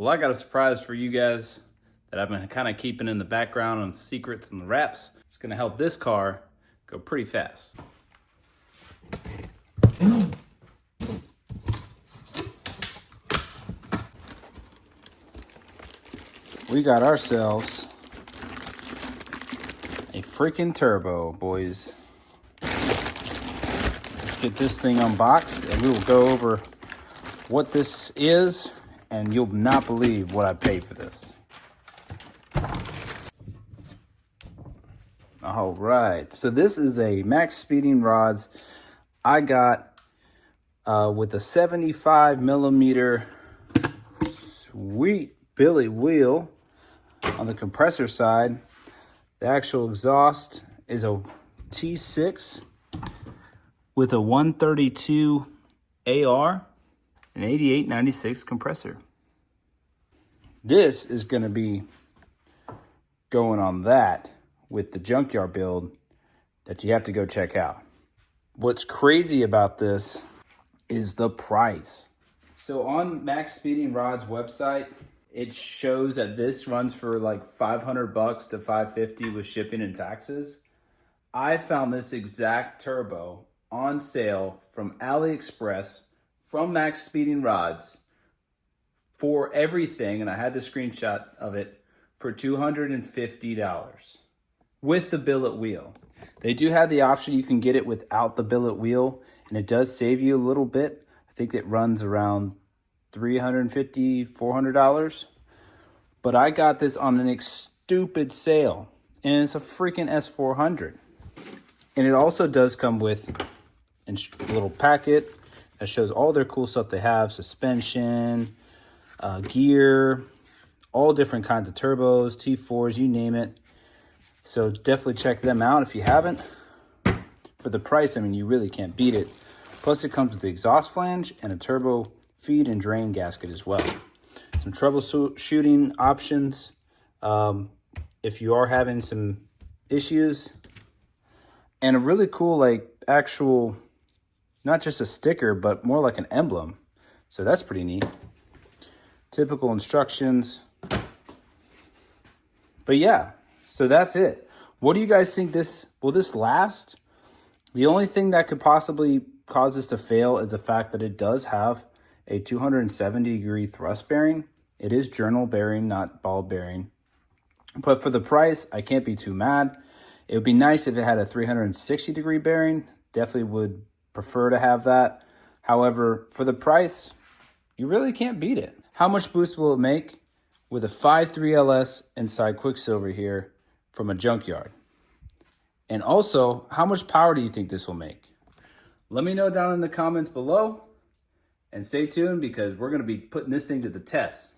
Well, I got a surprise for you guys that I've been kind of keeping in the background on secrets and the wraps. It's gonna help this car go pretty fast. We got ourselves a freaking turbo, boys. Let's get this thing unboxed and we will go over what this is, and you'll not believe what I paid for this. All right, so this is a max speeding rods I got with a 75 millimeter sweet Billet wheel on the compressor side. The actual exhaust is a T6 with a 132 AR and 8896 compressor. This is going to be going on that with the junkyard build that you have to go check out. What's crazy about this is the price. So on Max Speeding Rod's website, it shows that this runs for like $500 to $550 with shipping and taxes. I found this exact turbo on sale from AliExpress from Max Speeding Rods for everything, and I had the screenshot of it, for $250 with the billet wheel. They do have the option you can get it without the billet wheel, and it does save you a little bit. I think it runs around $350, $400. But I got this on an stupid sale, and it's a freaking S400. And it also does come with a little packet that shows all their cool stuff they have: suspension, gear, all different kinds of turbos, T4s, you name it. So definitely check them out if you haven't. For the price, I mean, you really can't beat it. Plus it comes with the exhaust flange and a turbo feed and drain gasket as well. Some troubleshooting options if you are having some issues. And a really cool, like, actual, not just a sticker, but more like an emblem. So that's pretty neat. Typical instructions. But yeah, so that's it. What do you guys think will this last? The only thing that could possibly cause this to fail is the fact that it does have a 270-degree thrust bearing. It is journal bearing, not ball bearing. But for the price, I can't be too mad. It would be nice if it had a 360-degree bearing. Definitely would prefer to have that. However, for the price, you really can't beat it. How much boost will it make with a 5.3 LS inside Quicksilver here from a junkyard? And also, how much power do you think this will make? Let me know down in the comments below, and stay tuned because we're going to be putting this thing to the test.